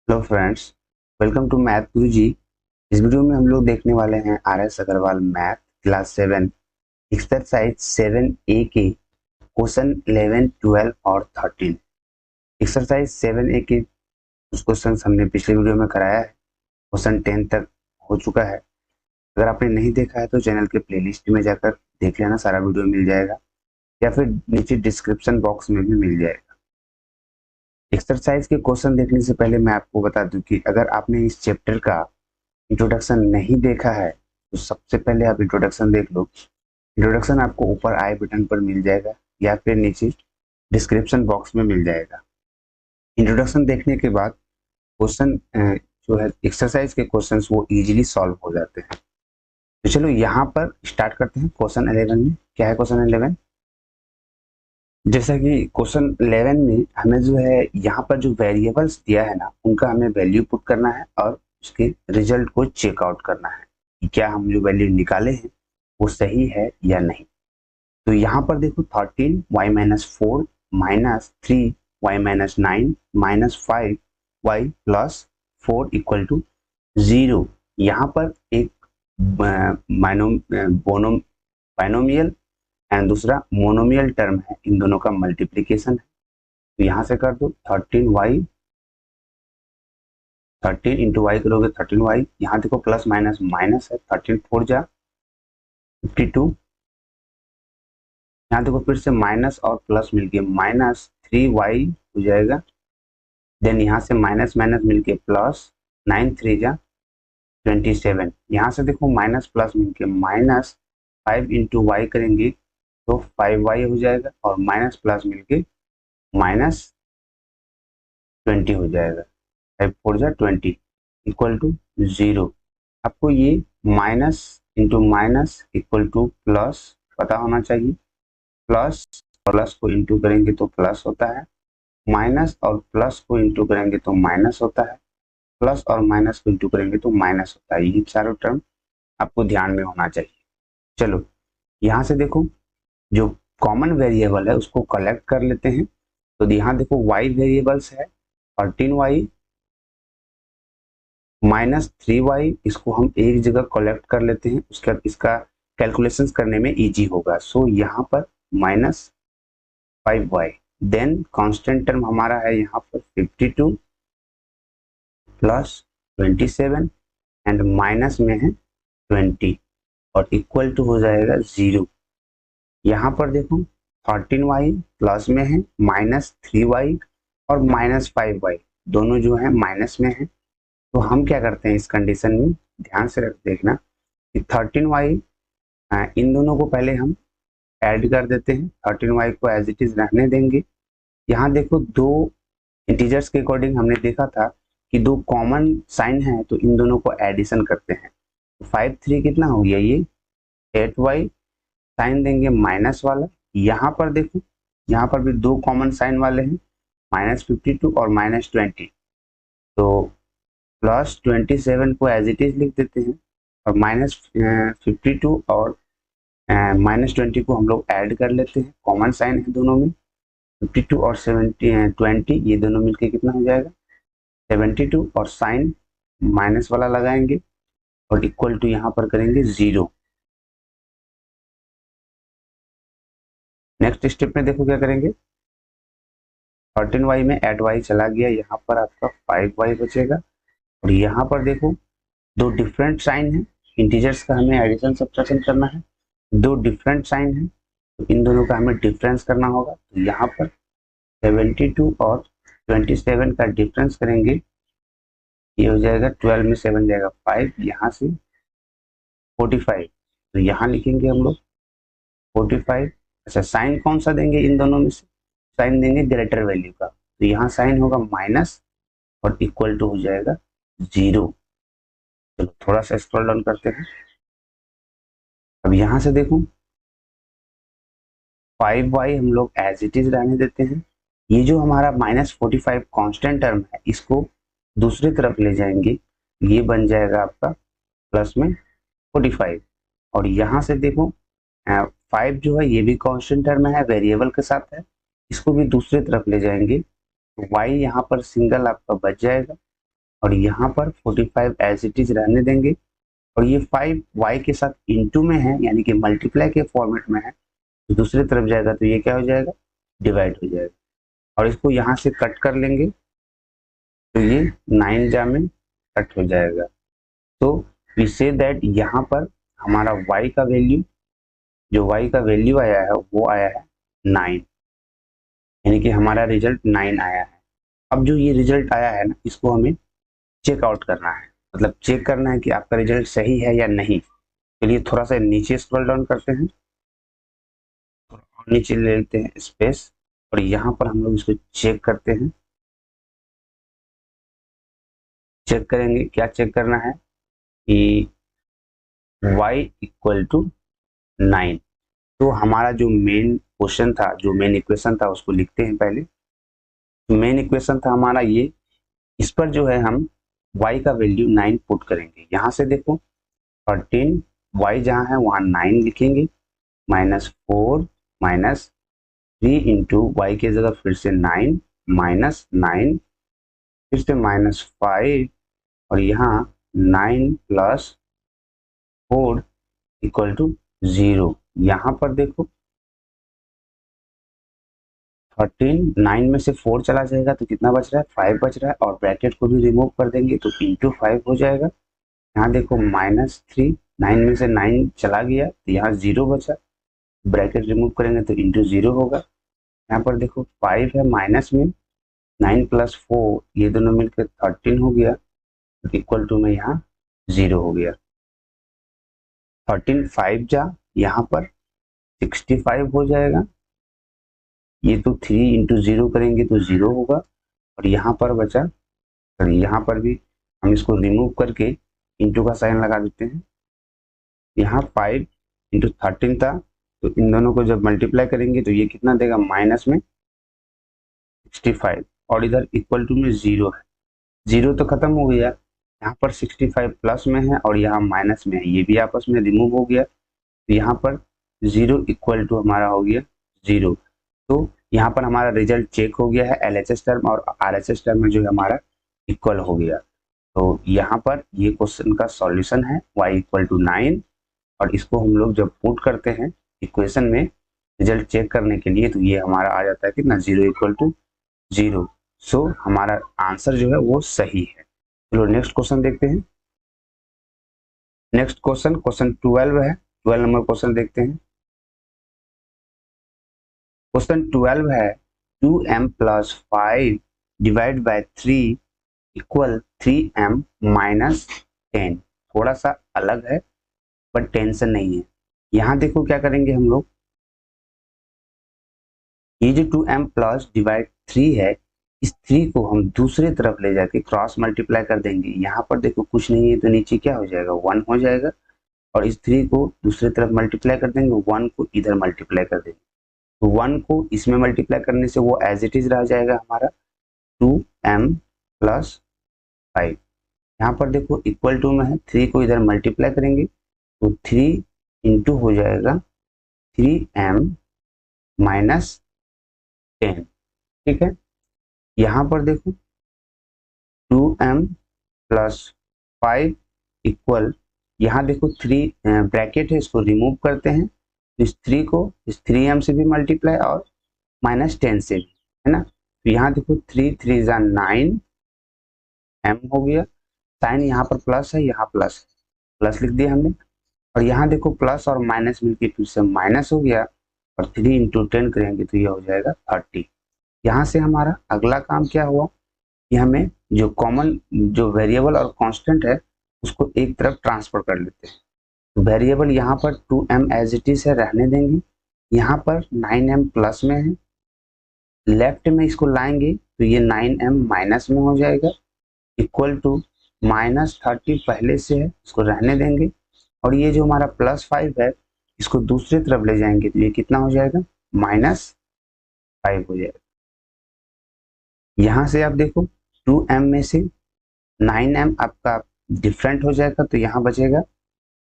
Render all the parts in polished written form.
Hello friends, welcome to math Guruji. इस video में हम लोग देखने वाले हैं RS Agarwal math class 7 exercise 7A के क्वेश्चन 11, 12 और 13। एक्सरसाइज 7A के कुछ क्वेश्चन हमने पिछले वीडियो में कराया है। क्वेश्चन 10 तक हो चुका है। अगर आपने नहीं देखा है तो चैनल के प्लेलिस्ट में जाकर देख लेना, सारा वीडियो मिल जाएगा या फिर नीचे डिस्क्रिप्शन बॉक्स में भी मिल जाएगा। एक्सरसाइज के क्वेश्चन देखने से पहले मैं आपको बता दूं कि अगर आपने इस चैप्टर का इंट्रोडक्शन नहीं देखा है तो सबसे पहले आप इंट्रोडक्शन देख लो। इंट्रोडक्शन आपको ऊपर आई बटन पर मिल जाएगा या फिर नीचे डिस्क्रिप्शन बॉक्स में मिल जाएगा। इंट्रोडक्शन देखने के बाद क्वेश्चन जो है एक्सरसाइज के क्वेश्चंस वो इजीली सॉल्व हो जाते हैं। तो चलो यहाँ पर स्टार्ट करते हैं। क्वेश्चन 11 में क्या है? क्वेश्चन 11 जैसा कि क्वेश्चन 11 में हमें जो है यहाँ पर जो वेरिएबल्स दिया है ना, उनका हमें वैल्यू पुट करना है और उसके रिजल्ट को चेकआउट करना है कि क्या हम जो वैल्यू निकाले हैं वो सही है या नहीं। तो यहाँ पर देखो 13 y minus 4 minus 3 y minus 9 minus 5 y plus 4 equal to 0। यहाँ पर एक बाइनोमियल एंड दूसरा मोनोमियल टर्म है, इन दोनों का मल्टीप्लीकेशन है। तो यहाँ से कर दो 13 इंटू वाई करोगे 13y। यहाँ देखो प्लस माइनस माइनस है, 13 4 जा 52। यहाँ देखो फिर से माइनस और प्लस मिलके माइनस 3y हो जाएगा। देन यहाँ से माइनस माइनस मिलके प्लस 9 3 जा 27। यहाँ से देखो माइनस प्लस मिलके माइनस 5 इंटू वाई करेंगे तो 5y हो जाएगा और माइनस प्लस मिलके माइनस 20 हो जाएगा। 5 4 जा 20 इक्वल टू 0। आपको ये minus into minus equal two plus पता होना चाहिए। प्लस और प्लस को इंटू करेंगे तो प्लस होता है, माइनस और प्लस को इंटू करेंगे तो माइनस होता है, प्लस और माइनस को इंटू करेंगे तो माइनस होता है। ये चारों टर्म आपको ध्यान में होना चाहिए। चलो यहाँ से देखो जो कॉमन वेरिएबल है उसको कलेक्ट कर लेते हैं। तो यहाँ देखो y वेरिएबल्स है 13y माइनस 3y, इसको हम एक जगह कलेक्ट कर लेते हैं, उसके बाद इसका कैलकुलेशंस करने में इजी होगा। सो यहाँ पर minus 5y, then constant term हमारा है यहाँ पर 52 प्लस 27 एंड माइनस में है 20 और इक्वल टू हो जाएगा 0। यहाँ पर देखो 13y प्लस में है, माइनस 3y और माइनस 5y दोनों जो है माइनस में है। तो हम क्या करते हैं इस कंडीशन में, ध्यान से रख देखना कि 13y इन दोनों को पहले हम ऐड कर देते हैं, 13y को एज इट इज रहने देंगे। यहाँ देखो दो इंटीजर्स के अकॉर्डिंग हमने देखा था कि दो कॉमन साइन है तो इन दोनों को एडिशन करते हैं। तो 5 3 कितना हो गया, ये 8y साइन देंगे माइनस वाला। यहाँ पर देखो यहाँ पर भी दो कॉमन साइन वाले हैं, माइनस 52 और माइनस 20। तो प्लस 27 को एज इट इज लिख देते हैं और माइनस 52 और माइनस 20 को हम लोग ऐड कर लेते हैं, कॉमन साइन है दोनों में। 52 और 20 ये दोनों मिलके कितना हो जाएगा 72 और साइन माइनस वाला लगाएंगे और इक्वल टू यहाँ पर करेंगे 0। नेक्स्ट स्टेप में देखो क्या करेंगे, 13y में एड y चला गया, यहाँ पर आपका 5y बचेगा। और यहाँ पर देखो दो डिफरेंट साइन है, इंटीजर्स का हमें एडिशन सब्ट्रैक्शन करना है, दो डिफरेंट साइन है तो इन दोनों का हमें डिफरेंस करना होगा। तो यहाँ पर 72 और 27 का डिफरेंस करेंगे, ये हो जाएगा 12 में 7 जाएगा 5, यहाँ से 45। तो यहाँ लिखेंगे हम लोग 45। अच्छा साइन कौन सा देंगे इन दोनों में से, साइन देंगे ग्रेटर वैल्यू का, तो यहाँ साइन होगा माइनस और इक्वल टू हो जाएगा 0। चलो थोड़ा सा स्क्रॉल डाउन करते हैं। अब यहाँ से देखो 5y हम लोग एज इट इज रहने देते हैं। ये जो हमारा -45 कांस्टेंट टर्म है इसको दूसरी तरफ ले जाएंगे, ये बन जाएगा आपका प्लस में 45। और यहाँ से देखो 5 जो है ये भी कांस्टेंट टर्म है, वेरिएबल के साथ है, इसको भी दूसरी तरफ ले जाएंगे तो y यहाँ पर सिंगल आपका बच जाएगा और यहाँ पर 45 एज इट इज रहने देंगे, और ये 5 y के साथ इंटू में है यानी कि मल्टीप्लाई के फॉर्मेट में है, तो दूसरी तरफ जाएगा तो ये क्या हो जाएगा, डिवाइड हो जाएगा। और इसको यहाँ से कट कर लेंगे तो ये 9 जा में कट हो जाएगा। तो वी से दैट यहाँ पर हमारा y का वैल्यू, जो y का वैल्यू आया है वो आया है 9, यानी कि हमारा रिजल्ट 9 आया है। अब जो ये रिजल्ट आया है ना, इसको हमें चेक आउट करना है, मतलब चेक करना है कि आपका रिजल्ट सही है या नहीं। चलिए थोड़ा सा नीचे स्क्रॉल डाउन करते हैं, और नीचे ले लेते हैं स्पेस, और यहाँ पर हम लोग इसको चेक करते हैं। चेक करेंगे, क्या चेक करना है कि y इक्वल टू 9। तो हमारा जो मेन क्वेश्चन था, जो मेन इक्वेशन था, उसको लिखते हैं पहले। तो मेन इक्वेशन था हमारा ये, इस पर जो है हम y का वैल्यू 9 पुट करेंगे। यहाँ से देखो 13 y जहाँ है वहाँ 9 लिखेंगे, -4 -3 इंटू वाई की जगह फिर से 9 -9 फिर से -5, और यहाँ 9 + 4 = 0। यहाँ पर देखो 13, 9 में से 4 चला जाएगा तो कितना बच रहा है, 5 बच रहा है, और ब्रैकेट को भी रिमूव कर देंगे तो इंटू 5 हो जाएगा। यहाँ देखो -3, 9 में से 9 चला गया तो यहाँ 0 बचा, ब्रैकेट रिमूव करेंगे तो इंटू 0 होगा। यहाँ पर देखो 5 है माइनस में, 9 + 4 ये दोनों मिलकर 13 हो गया, इक्वल टू में यहाँ 0 हो गया। 13 5 जा, यहाँ पर 65 हो जाएगा। ये तो 3 इंटू 0 करेंगे तो 0 होगा, और यहाँ पर बचा, तो यहाँ पर भी हम इसको रिमूव करके इंटू का साइन लगा देते हैं। यहाँ 5 इंटू 13 था, तो इन दोनों को जब मल्टीप्लाई करेंगे तो ये कितना देगा, माइनस में 65, और इधर इक्वल टू में 0 है। 0 तो खत्म हो गया, यहाँ पर 65 प्लस में है और यहाँ माइनस में है, ये भी आपस में रिमूव हो गया, तो यहाँ पर 0 इक्वल टू हमारा हो गया 0। तो यहाँ पर हमारा रिजल्ट चेक हो गया है, LHS टर्म और RHS टर्म में जो है हमारा इक्वल हो गया। तो यहाँ पर ये क्वेश्चन का सॉल्यूशन है y = 9, और इसको हम लोग जब पुट करते हैं इक्वेशन में रिजल्ट चेक करने के लिए, तो ये हमारा आ जाता है कितना, 0 = 0। सो हमारा आंसर जो है वो सही है। चलो नेक्स्ट क्वेश्चन देखते हैं। नेक्स्ट क्वेश्चन 12 है, 12 नंबर क्वेश्चन देखते हैं। क्वेश्चन 12 है 2m + 5 डिवाइड बाय 3 = 3m - 10। थोड़ा सा अलग है बट टेंशन नहीं है। यहाँ देखो क्या करेंगे हम लोग, ये जो 2m + डिवाइड 3 है, इस 3 को हम दूसरे तरफ ले जाके क्रॉस मल्टीप्लाई कर देंगे। यहाँ पर देखो कुछ नहीं है तो नीचे क्या हो जाएगा, 1 हो जाएगा, और इस 3 को दूसरी तरफ मल्टीप्लाई कर देंगे, 1 को इधर मल्टीप्लाई कर देंगे, तो 1 को इसमें मल्टीप्लाई करने से वो एज इट इज रह जाएगा हमारा 2m + 5। यहाँ पर देखो इक्वल टू में है, 3 को इधर मल्टीप्लाई करेंगे तो 3 इंटू हो जाएगा 3m - 10। ठीक है, यहाँ पर देखो 2m + 5 इक्वल, यहाँ देखो 3 ब्रैकेट है, इसको रिमूव करते हैं, इस 3 को इस 3m से भी मल्टीप्लाई और -10 से भी, है ना। तो यहाँ देखो 3 3 = 9 m हो गया, साइन यहाँ पर प्लस है, यहाँ प्लस लिख दिया हमने, और यहाँ देखो प्लस और माइनस मिलके फिर से माइनस हो गया, और 3 × 10 करेंगे तो यह हो जाएगा 30। यहाँ से हमारा अगला काम क्या हुआ कि हमें जो कॉमन जो वेरिएबल और कांस्टेंट है उसको एक तरफ ट्रांसफर कर लेते हैं। तो वेरिएबल यहाँ पर 2m एज इट इज है, रहने देंगे, यहाँ पर 9m प्लस में है, लेफ्ट में इसको लाएंगे तो ये 9m माइनस में हो जाएगा, इक्वल टू -30 पहले से है, इसको रहने देंगे, और ये जो हमारा +5 है इसको दूसरी तरफ ले जाएंगे तो ये कितना हो जाएगा, -5 हो जाएगा। यहाँ से आप देखो 2m में से 9m आपका डिफरेंट हो जाएगा, तो यहाँ बचेगा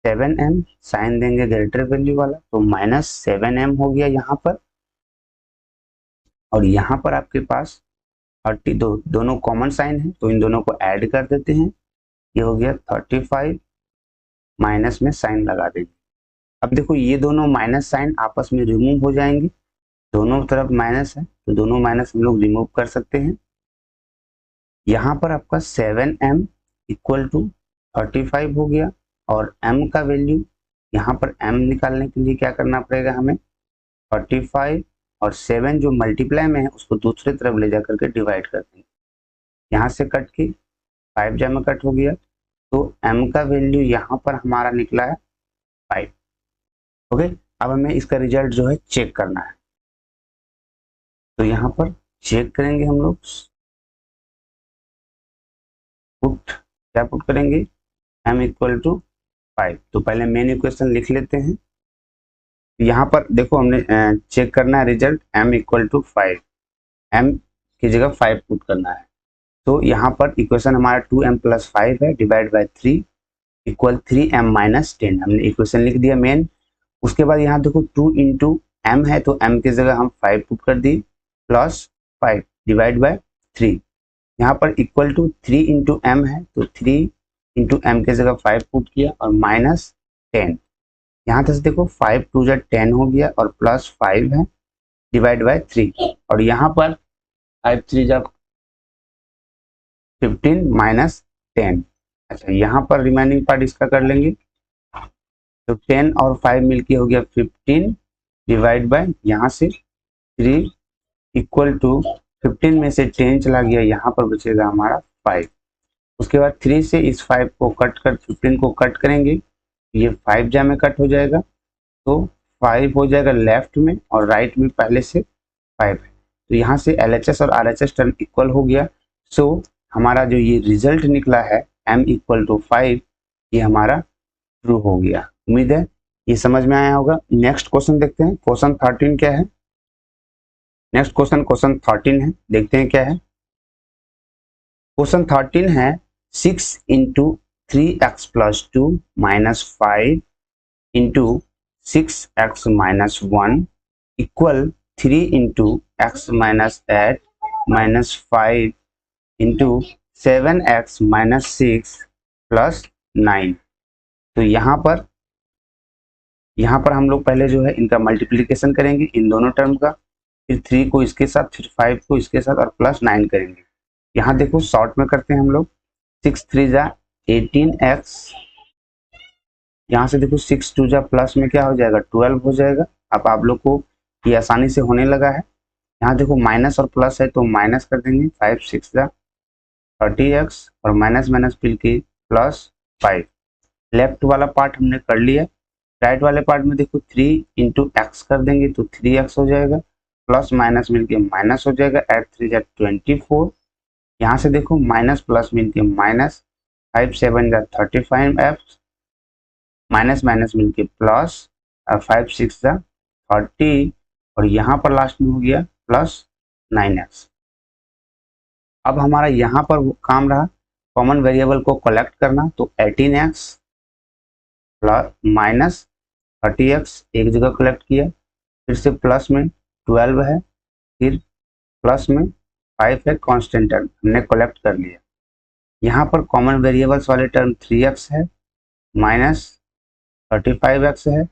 7m, साइन देंगे ग्रेटर वैल्यू वाला, तो -7m हो गया यहाँ पर, और यहाँ पर आपके पास 30, दोनों कॉमन साइन है तो इन दोनों को ऐड कर देते हैं। ये हो गया 35, माइनस में साइन लगा देंगे। अब देखो ये दोनों माइनस साइन आपस में रिमूव हो जाएंगे, दोनों तरफ माइनस है तो दोनों माइनस हम लोग रिमूव कर सकते हैं। यहाँ पर आपका 7m इक्वल टू 35 हो गया, और m का वैल्यू यहाँ पर m निकालने के लिए क्या करना पड़ेगा हमें, 35 और 7 जो मल्टीप्लाई में है उसको दूसरी तरफ ले जा करके डिवाइड कर देंगे। यहाँ से कट के 5 जमा कट हो गया, तो m का वैल्यू यहाँ पर हमारा निकला है 5। ओके, अब हमें इसका रिजल्ट जो है चेक करना है, तो यहाँ पर चेक करेंगे हम लोग, क्या पुट करेंगे, m इक्वल टू 5। तो पहले मेन इक्वेशन लिख लेते हैं। यहाँ पर देखो हमने चेक करना है result, m equal to 5, m की जगह 5 पुट करना है। तो यहाँ पर इक्वेशन हमारा 2m प्लस 5 है divide by 3 equal 3m minus 10, हमने इक्वेशन लिख दिया मेन। उसके बाद यहाँ देखो 2 इंटू m है तो m की जगह हम 5 पुट कर दिए, प्लस 5 डिवाइड बाय 3, यहाँ पर इक्वल टू 3 इंटू m है तो 3 इंटू m की जगह 5 पुट किया, और माइनस 10, यहाँ से देखो 5 टू जा 10 हो गया, और प्लस 5 है डिवाइड बाय 3, और यहाँ पर 5 3 जा 15 माइनस 10। अच्छा, यहाँ पर रिमेनिंग पार्ट इसका कर लेंगे, तो 10 और 5 मिलके हो गया 15 डिवाइड बाय यहाँ से 3 इक्वल टू 15 में से 10 चला गया, यहाँ पर बचेगा हमारा 5। उसके बाद 3 से इस 5 को कट कर 15 को कट करेंगे, ये 5 जा में कट हो जाएगा, तो 5 हो जाएगा लेफ्ट में और राइट में पहले से 5 है, तो यहाँ से LHS और RHS टर्म इक्वल हो गया। सो हमारा जो ये रिजल्ट निकला है m इक्वल टू 5, ये हमारा ट्रू हो गया। उम्मीद है ये समझ में आया होगा। नेक्स्ट क्वेश्चन देखते हैं, क्वेश्चन 13 क्या है। नेक्स्ट क्वेश्चन 13 है, देखते हैं क्या है। क्वेश्चन 13 है 6 into 3x plus 2 minus 5 into 6x minus 1 equal 3 into x minus 8 minus 5 into 7x minus 6 plus 9। तो यहाँ पर हम लोग पहले जो है इनका मल्टीप्लिकेशन करेंगे इन दोनों टर्म का, फिर 3 को इसके साथ, फिर 5 को इसके साथ, और प्लस 9 करेंगे। यहाँ देखो शॉर्ट में करते हैं हम लोग, 6 3 जा 18x, यहाँ से देखो 6 2 जा प्लस में क्या हो जाएगा 12 हो जाएगा। अब आप लोग को ये आसानी से होने लगा है, यहाँ देखो माइनस और प्लस है तो माइनस कर देंगे, 5 6 जा 30x और माइनस माइनस मिल के प्लस 5। लेफ्ट वाला पार्ट हमने कर लिया, राइट वाले पार्ट में देखो 3 इंटू एक्स कर देंगे तो 3x हो जाएगा, प्लस माइनस मिलके माइनस हो जाएगा, 8 3 जा 24। यहाँ से देखो माइनस प्लस मिलके माइनस, 5 7 जा 35x, माइनस माइनस मिलके प्लस, और 5 6 जा 30, और यहाँ पर लास्ट में हो गया प्लस 9x। अब हमारा यहाँ पर काम रहा कॉमन वेरिएबल को कलेक्ट करना, तो 18x प्लस माइनस 30x एक जगह कलेक्ट किया, फिर से प्लस में 12 है, फिर प्लस में 5 है, कांस्टेंट टर्म हमने कलेक्ट कर लिया। यहाँ पर कॉमन वेरिएबल्स वाले टर्म 3x है, माइनस 35x है,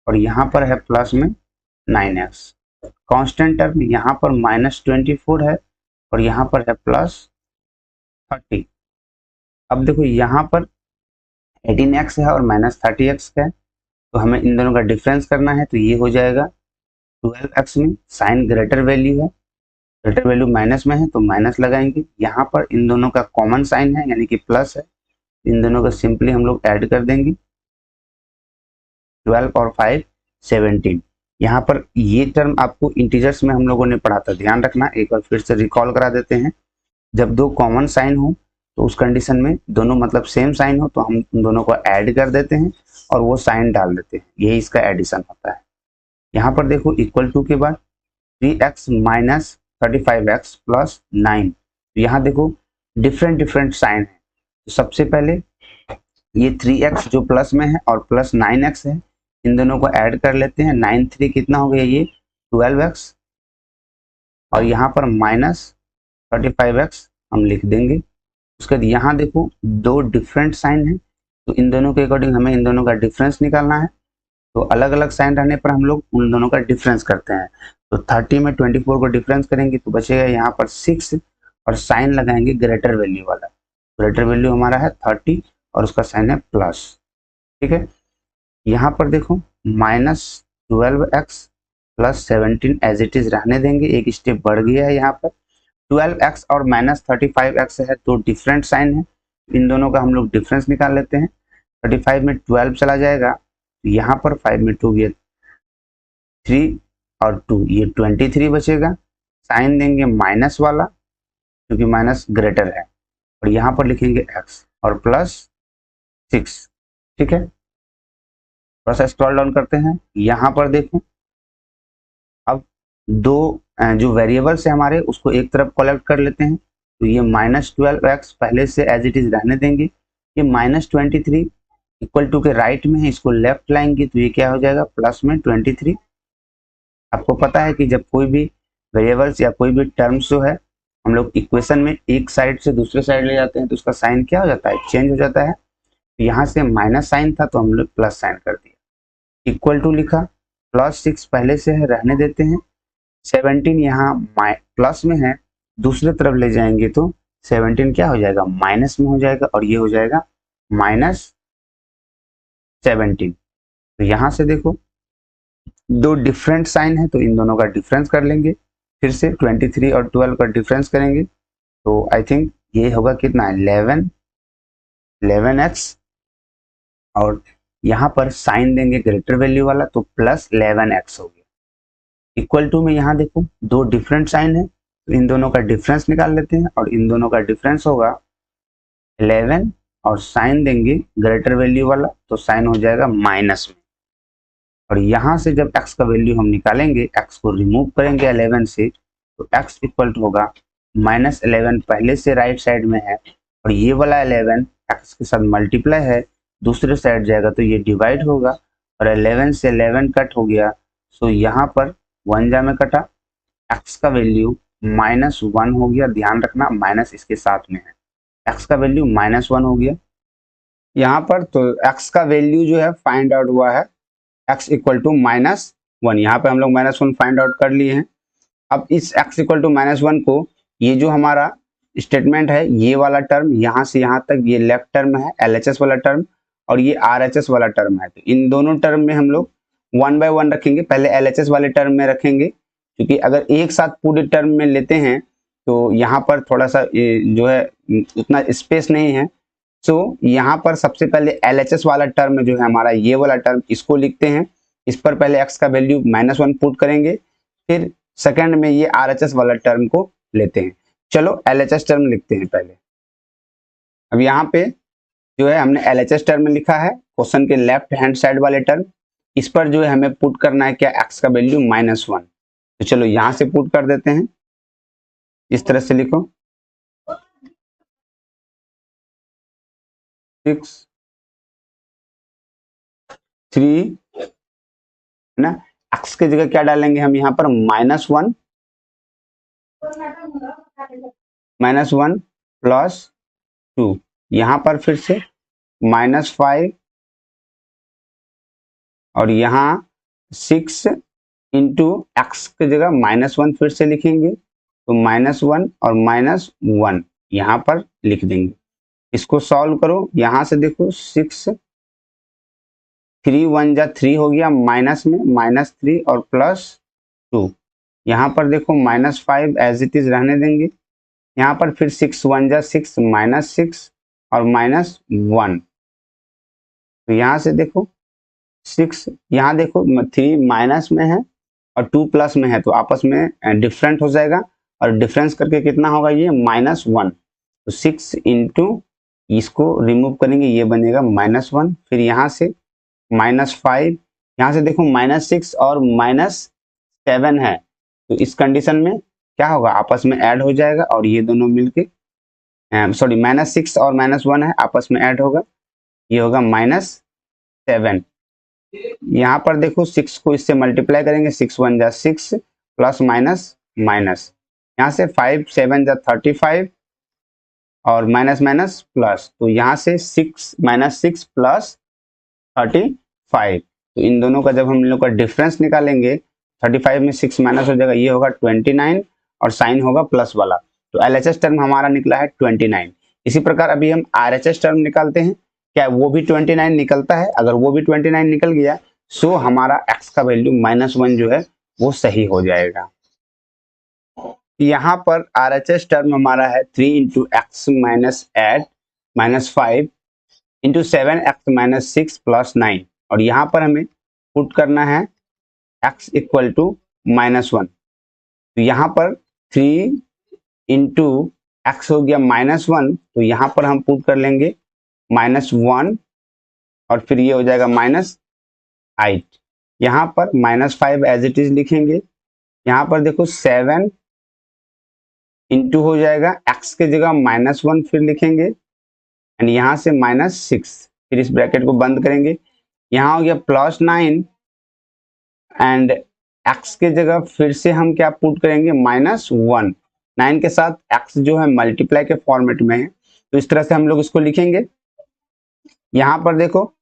और यहाँ पर है प्लस में 9x। कांस्टेंट टर्म यहाँ पर माइनस 24 है, और यहाँ पर है प्लस 30। अब देखो यहाँ पर 18x है और माइनस 30x का है, तो हमें इन दोनों का डिफरेंस करना है, तो ये हो जाएगा 12x में साइन ग्रेटर वैल्यू है, ग्रेटर वैल्यू माइनस में है तो माइनस लगाएंगे। यहाँ पर इन दोनों का कॉमन साइन है यानी कि प्लस है, इन दोनों का सिंपली हम लोग ऐड कर देंगे, 12 और 5 17। यहाँ पर ये टर्म आपको इंटीजर्स में हम लोगों ने पढ़ा था, ध्यान रखना, एक बार फिर से रिकॉल करा देते हैं। जब दो कॉमन साइन हो तो उस कंडीशन में दोनों मतलब सेम साइन हो तो हम उन दोनों को ऐड कर देते हैं और वो साइन डाल देते हैं, यही इसका एडिशन होता है। यहाँ पर देखो इक्वल टू के बाद 3x माइनस 35x प्लस 9, यहाँ देखो डिफरेंट साइन है। तो सबसे पहले ये 3x जो प्लस में है और प्लस 9x है, इन दोनों को ऐड कर लेते हैं। 9 3 कितना हो गया, ये 12x, और यहाँ पर माइनस 35x हम लिख देंगे। उसके बाद यहाँ देखो दो डिफरेंट साइन है, तो इन दोनों के अकॉर्डिंग हमें इन दोनों का डिफरेंस निकालना है। तो अलग अलग साइन रहने पर हम लोग उन दोनों का डिफरेंस करते हैं। तो 30 में 24 को डिफरेंस करेंगे तो बचेगा यहाँ पर 6 और साइन लगाएंगे ग्रेटर वैल्यू वाला। ग्रेटर वैल्यू हमारा है 30 और उसका साइन है प्लस। ठीक है, यहाँ पर देखो -12x plus 17 as it is रहने देंगे, एक स्टेप बढ़ गया है यहाँ पर। 12x और -35x है, तो डिफरेंट साइन है, इन दोनों का हम लोग डिफरेंस निकाल लेते हैं। 35 में 12 चला जाएगा, यहाँ पर 5 में 2 गया 3 और 2 ये 23 बचेगा। साइन देंगे माइनस वाला क्योंकि माइनस ग्रेटर है, और यहाँ पर लिखेंगे x और प्लस 6। ठीक है, थोड़ा सा स्क्रॉल डाउन करते हैं। यहाँ पर देखो अब दो जो वेरिएबल्स है हमारे उसको एक तरफ कलेक्ट कर लेते हैं। तो ये -12x पहले से एज इट इज रहने देंगे। ये -23 इक्वल टू के राइट में है, इसको लेफ्ट लाएंगे तो ये क्या हो जाएगा प्लस में 23। आपको पता है कि जब कोई भी वेरिएबल्स या कोई भी टर्म्स जो है हम लोग इक्वेशन में एक साइड से दूसरे साइड ले जाते हैं तो उसका साइन क्या हो जाता है, चेंज हो जाता है। तो यहाँ से माइनस साइन था तो हम लोग प्लस साइन कर दिया। इक्वल टू लिखा, +6 पहले से है रहने देते हैं। 17 यहाँ प्लस में है, दूसरे तरफ ले जाएंगे तो 17 क्या हो जाएगा माइनस में हो जाएगा, और ये हो जाएगा -17। तो यहाँ से देखो दो डिफरेंट साइन है तो इन दोनों का डिफरेंस कर लेंगे। फिर से 23 और 12 का डिफरेंस करेंगे तो आई थिंक ये होगा कितना 11x, और यहाँ पर साइन देंगे ग्रेटर वैल्यू वाला तो +11x हो गया। इक्वल टू में यहाँ देखो दो डिफरेंट साइन है तो इन दोनों का डिफरेंस निकाल लेते हैं, और इन दोनों का डिफरेंस होगा 11 और साइन देंगे ग्रेटर वैल्यू वाला तो साइन हो जाएगा माइनस में। और यहाँ से जब x का वैल्यू हम निकालेंगे, x को रिमूव करेंगे 11 से, तो x इक्वल टू होगा -11 पहले से राइट साइड में है, और ये वाला 11 x के साथ मल्टीप्लाई है, दूसरे साइड जाएगा तो ये डिवाइड होगा, और 11 से 11 कट हो गया। सो यहाँ पर 1 जा में कटा, x का वैल्यू -1 हो गया। ध्यान रखना माइनस इसके साथ में है, x का वैल्यू -1 हो गया यहाँ पर। तो x का वैल्यू जो है फाइंड आउट हुआ है x इक्वल टू -1। यहाँ पे हम लोग -1 फाइंड आउट कर लिए हैं। अब इस x इक्वल टू -1 को, ये जो हमारा स्टेटमेंट है, ये वाला टर्म यहाँ से यहाँ तक ये लेफ्ट टर्म है LHS वाला टर्म, और ये RHS वाला टर्म है। तो इन दोनों टर्म में हम लोग 1 बाय 1 रखेंगे। पहले LHS वाले टर्म में रखेंगे, क्योंकि अगर एक साथ पूरे टर्म में लेते हैं तो यहाँ पर थोड़ा सा जो है उतना स्पेस नहीं है। सो यहाँ पर सबसे पहले LHS वाला टर्म जो है हमारा, ये वाला टर्म, इसको लिखते हैं। इस पर पहले x का वैल्यू -1 पुट करेंगे, फिर सेकंड में ये RHS वाला टर्म को लेते हैं। चलो LHS टर्म लिखते हैं पहले। अब यहाँ पे जो है हमने LHS टर्म लिखा है, क्वेश्चन के लेफ्ट हैंड साइड वाले टर्म। इस पर जो है हमें पुट करना है क्या, x का वैल्यू -1। तो चलो यहाँ से पुट कर देते हैं, इस तरह से लिखो 6 3 है ना। x की जगह क्या डालेंगे हम यहाँ पर -1 प्लस 2, यहाँ पर फिर से -5, और यहाँ 6 इंटू x की जगह -1 फिर से लिखेंगे, तो -1 और -1 यहाँ पर लिख देंगे। इसको सॉल्व करो, यहाँ से देखो 6 3 1 जा 3 हो गया, माइनस में -3 और +2। यहाँ पर देखो -5 एज इट इज रहने देंगे। यहाँ पर फिर 6 1 जा 6 -6 और -1। तो यहाँ से देखो 6, यहाँ देखो 3 माइनस में है और 2 प्लस में है, तो आपस में डिफरेंट हो जाएगा, और डिफरेंस करके कितना होगा ये -1। तो 6 इंटू इसको रिमूव करेंगे, ये बनेगा -1। फिर यहाँ से -5, यहाँ से देखो -6 और -7 है, तो इस कंडीशन में क्या होगा, आपस में ऐड हो जाएगा, और ये दोनों मिलके सॉरी -6 और -1 है, आपस में ऐड होगा, ये होगा -7। यहाँ पर देखो 6 को इससे मल्टीप्लाई करेंगे, 6 1 जा 6 प्लस माइनस माइनस, यहाँ से 5 7 जा 35 और माइनस माइनस प्लस, तो यहाँ से 6 -6 प्लस 35। तो इन दोनों का जब हम लोग का डिफरेंस निकालेंगे 35 में 6 माइनस हो जाएगा, ये होगा 29 और साइन होगा प्लस वाला। तो एलएचएस टर्म हमारा निकला है 29। इसी प्रकार अभी हम आरएचएस टर्म निकालते हैं, क्या वो भी 29 निकलता है? अगर वो भी 29 निकल गया सो हमारा x का वैल्यू -1 जो है वो सही हो जाएगा। यहाँ पर आरएचएस टर्म हमारा है 3 into x minus 8 minus 5 into 7x minus 6 plus 9, और यहाँ पर हमें पुट करना है x इक्वल टू -1। तो यहाँ पर 3 इंटू एक्स हो गया -1, तो यहाँ पर हम पुट कर लेंगे -1 और फिर ये हो जाएगा -8। यहाँ पर -5 एज इट इज लिखेंगे। यहाँ पर देखो 7 इंटू हो जाएगा x के जगह -1 फिर लिखेंगे एंड यहाँ से -6, फिर इस ब्रैकेट को बंद करेंगे। यहाँ हो गया +9 एंड x के जगह फिर से हम क्या पुट करेंगे -1। 9 के साथ x जो है मल्टीप्लाई के फॉर्मेट में है, तो इस तरह से हम लोग इसको लिखेंगे। यहाँ पर देखो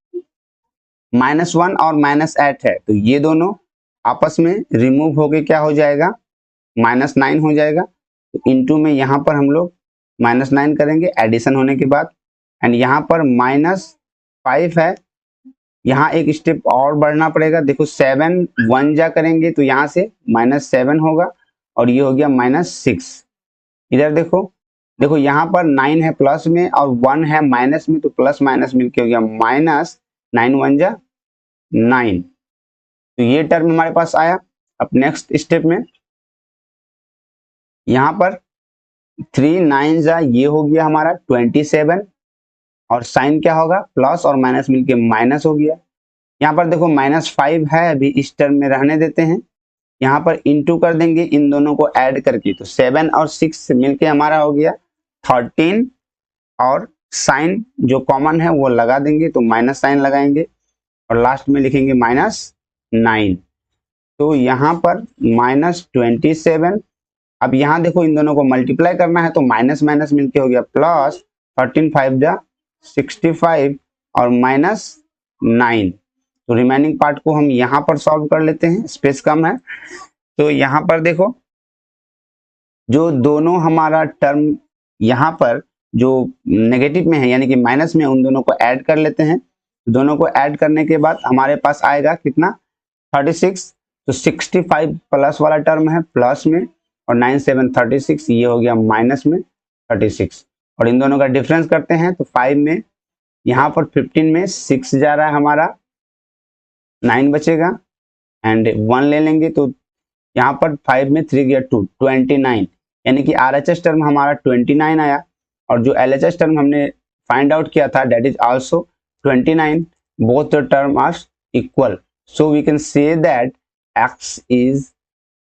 -1 और -8 है, तो ये दोनों आपस में रिमूव होके क्या हो जाएगा -9 हो जाएगा। तो इनटू में यहाँ पर हम लोग -9 करेंगे एडिशन होने के बाद, एंड यहाँ पर -5 है, यहाँ एक स्टेप और बढ़ना पड़ेगा। देखो 7 1 जा करेंगे तो यहाँ से -7 होगा और ये हो गया -6। इधर देखो देखो यहाँ पर 9 है प्लस में और 1 है माइनस में, तो प्लस माइनस मिलके हो गया -9 1 जा 9। तो ये टर्म हमारे पास आया। अब नेक्स्ट स्टेप में यहाँ पर 3 9 जा ये हो गया हमारा 27 और साइन क्या होगा प्लस और माइनस मिलके माइनस हो गया। यहाँ पर देखो -5 है, अभी इस टर्म में रहने देते हैं। यहाँ पर इनटू कर देंगे इन दोनों को ऐड करके, तो 7 और 6 मिलके हमारा हो गया 13 और साइन जो कॉमन है वो लगा देंगे, तो माइनस साइन लगाएंगे और लास्ट में लिखेंगे -9। तो यहाँ पर -27। अब यहाँ देखो इन दोनों को मल्टीप्लाई करना है, तो माइनस माइनस मिलके हो गया प्लस 13 5 जा 65 और -9। तो रिमेनिंग पार्ट को हम यहाँ पर सॉल्व कर लेते हैं, स्पेस कम है। तो यहाँ पर देखो जो दोनों हमारा टर्म यहाँ पर जो नेगेटिव में है यानी कि माइनस में, उन दोनों को ऐड कर लेते हैं। दोनों को ऐड करने के बाद हमारे पास आएगा कितना 36। तो 65 प्लस वाला टर्म है प्लस में और 9 7 36, ये हो गया माइनस में 36। और इन दोनों का डिफरेंस करते हैं तो 5 में यहाँ पर 15 में 6 जा रहा है हमारा, 9 बचेगा एंड 1 ले लेंगे, तो यहाँ पर 5 में 3 गया 2 29, यानी कि आरएचएस टर्म हमारा 29 आया। और जो एलएचएस टर्म हमने फाइंड आउट किया था that is also 29। Both the term are equal, so we can say that x is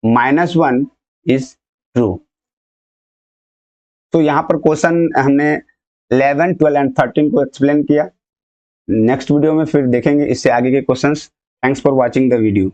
-1 is true. तो यहाँ पर क्वेश्चन हमने 11 12 एंड 13 को एक्सप्लेन किया। नेक्स्ट वीडियो में फिर देखेंगे इससे आगे के questions. Thanks for watching the video.